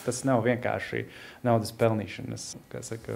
Tas nav vienkārši naudas pelnīšanas,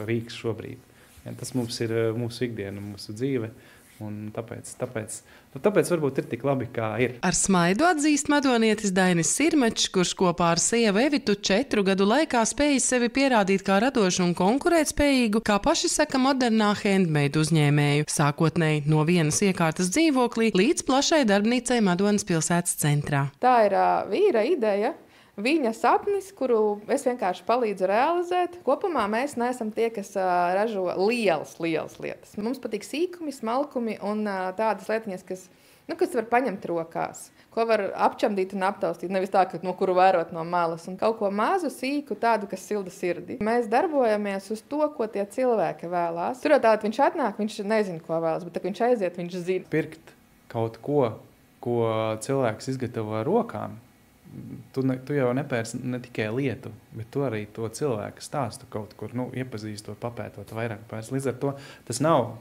rīks šobrīd. Ja, tas mums ir mūsu ikdiena, mūsu dzīve. Un tāpēc varbūt ir tik labi, kā ir. Ar smaidu atzīst madonietis Dainis Sirmečs, kurš kopā ar sievu Evitu 4 gadu laikā spējis sevi pierādīt kā radošu un konkurētspējīgu, kā paši saka, modernā handmade uzņēmēju, sākotnēji no vienas iekārtas dzīvoklī līdz plašai darbnīcai Madonas pilsētas centrā. Tā ir vīra ideja. Viņa sapnis, kuru es vienkārši palīdzu realizēt. Kopumā mēs neesam tie, kas ražo lielas lietas. Mums patīk sīkumi, smalkumi un tādas lietiņas, kas var paņemt rokās, ko var apčamdīt un aptaustīt, nevis tā, ka no kuru vērot no malas. Un kaut ko mazu, sīku, tādu, kas silda sirdi. Mēs darbojamies uz to, ko tie cilvēki vēlās. Tur jau tātad viņš atnāk, viņš nezina, ko vēlas, bet, kad viņš aiziet, viņš zina. Pirkt kaut ko cilvēks izgatavo ar rokām, tu jau nepērci ne tikai lietu, bet tu arī to cilvēku stāstu kaut kur, iepazīstot, papētot vairāk pēc. Līdz ar to tas nav,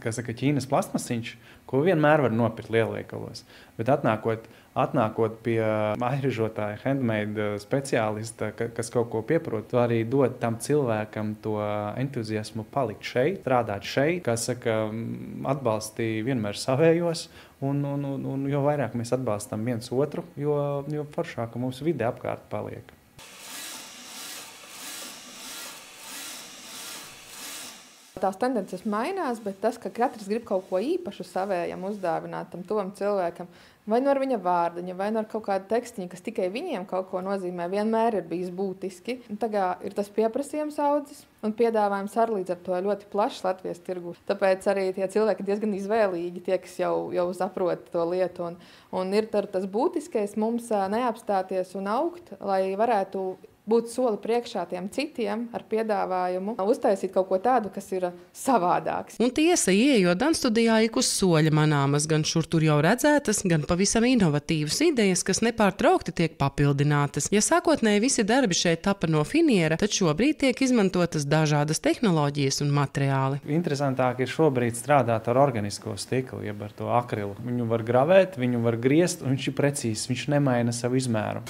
kā saka, Ķīnas plastmasiņš, ko vienmēr var nopirkt lielveikalos. Bet atnākot pie airažotāja, handmade speciālista, kas kaut ko pieprot, tu arī dod tam cilvēkam to entuziasmu palikt šeit, strādāt šeit, kā saka, atbalstīja vienmēr savējos, un jo vairāk mēs atbalstam viens otru, jo foršāka mūsu vide apkārt paliek. Tās tendences mainās, bet tas, ka katrs grib kaut ko īpašu savējam uzdāvināt tam tovam cilvēkam, vai no ar viņa vārdiņa, vai no ar kaut kādu tekstiņu, kas tikai viņiem kaut ko nozīmē, vienmēr ir bijis būtiski. Un tagad ir tas pieprasījums audzis, un piedāvājums arī līdz ar to ļoti plašs Latvijas tirgu. Tāpēc arī tie cilvēki ir diezgan izvēlīgi, tie, kas jau saprot to lietu. Un ir tas būtiskais mums neapstāties un augt, lai varētu būt soli priekšā tiem citiem ar piedāvājumu, uztaisīt kaut ko tādu, kas ir savādāks. Un tiesa, ieejot Danstudijā, ik uz soļa manāmas gan šur tur jau redzētas, gan pavisam inovatīvas idejas, kas nepārtraukti tiek papildinātas. Ja sākotnēji visi darbi šeit tapa no finiera, tad šobrīd tiek izmantotas dažādas tehnoloģijas un materiāli. Interesantāk ir šobrīd strādāt ar organisko stiklu, jeb ar to akrilu. Viņu var gravēt, viņu var griezt, un viņš ir precīzs, viņš nemaina savu izmēru.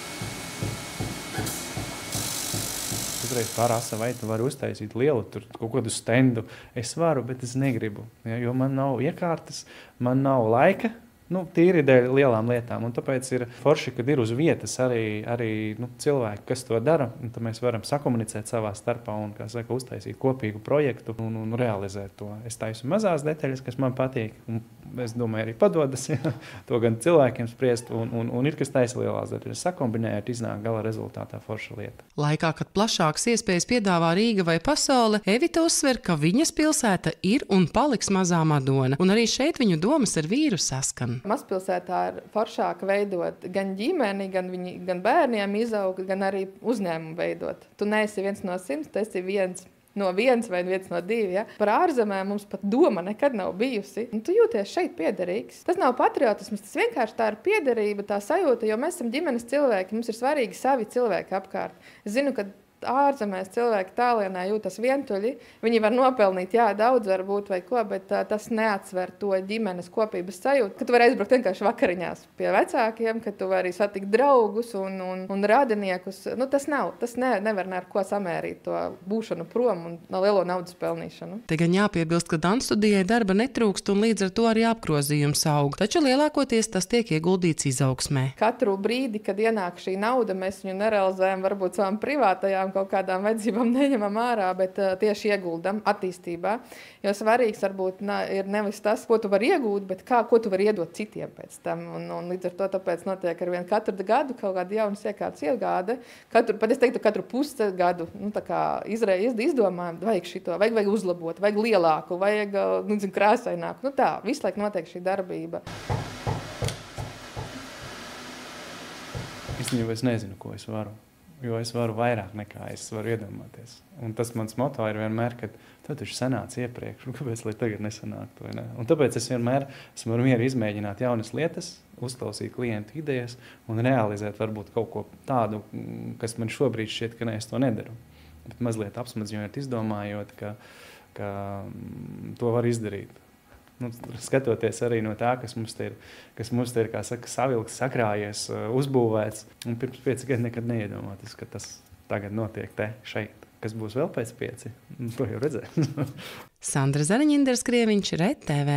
Uzreiz pārāsa, vai tu vari uztaisīt lielu kaut kādu stendu. Es varu, bet es negribu, jo man nav iekārtas, man nav laika. Tīri dēļ lielām lietām. Un tāpēc ir forši, kad ir uz vietas arī cilvēki, kas to dara. Un tad mēs varam sakomunicēt savā starpā un, kā saka, uztaisīt kopīgu projektu un realizēt to. Es taisu mazās detaļas, kas man patīk. Un es domāju, arī padodas to gan cilvēkiem spriest. Un ir, kas taisa lielās detaļas. Sakombinējot, iznāk gala rezultātā forša lieta. Laikā, kad plašākas iespējas piedāvā Rīga vai pasaule, Evita uzsver, ka viņas pilsēta ir un paliks mazā Madona. Un arī šeit viņu domas ar vīru saskan. Mazpilsētā ir foršāk veidot gan ģimeni, gan bērniem izaugt, gan arī uzņēmumu veidot. Tu neesi 1 no 100, tu esi 1 no 1 vai 1 no 2. Ja? Par ārzemēm mums pat doma nekad nav bijusi. Un tu jūties šeit piederīgs. Tas nav patriotisms, tas vienkārši tā ir piederība, tā sajūta, jo mēs esam ģimenes cilvēki, mums ir svarīgi savi cilvēki apkārt. Es zinu, ka ārzemēs cilvēki tālienā jūtas vientuļi. Viņi var nopelnīt, daudz varbūt vai ko, bet tas neatsver to ģimenes kopības sajūtu. Ka tu vari aizbraukt vienkārši vakariņās pie vecākiem, ka tu vari satikt draugus un radiniekus. Tas nevar ar ko samērīt to būšanu prom un lielo naudas pelnīšanu. Te gan jāpiebilst, ka Danstudijai darba netrūkst un līdz ar to arī apgrozījums aug. Taču lielākoties tas tiek ieguldīts izaugsmē. Katru brīdi, kad ienāk šī nauda, mēs viņu nerealizējam varbūt savām privātajām kaut kādām vajadzībām neņemam ārā, bet tieši ieguldam attīstībā. Jo svarīgs varbūt ir nevis tas, ko tu vari iegūt, bet ko tu vari iedot citiem pēc tam. Un līdz ar to tāpēc notiek ar katru gadu kaut kāda jaunas iekārtas iegāde. Pat es teiktu, katru pusgadu izdomājam, vajag šito, vajag uzlabot, vajag lielāku, vajag krāsaināku. Visu laiku notiek šī darbība. Īstenībā es nezinu, ko es varu. Jo es varu vairāk nekā es varu iedomāties. Un tas mans moto ir vienmēr, ka tu taču sanāci iepriekš, un kāpēc lai tagad nesanāktu, vai ne? Un tāpēc es vienmēr esmu mieru izmēģināt jaunas lietas, uzklausīt klientu idejas un realizēt varbūt kaut ko tādu, kas man šobrīd šķiet, ka es to nedaru. Bet mazliet apsmadziņojot, izdomājot, ka to var izdarīt. Skatoties arī no tā, kas mums te ir kā saka, savilks, sakrājies, uzbūvēts, un pirms 5 gadu nekad neiedomāties, ka tas tagad notiek te šeit. Kas būs vēl pēc 5? To jau redzēs. Sandra Zariņinders, Krieviņš, RTV.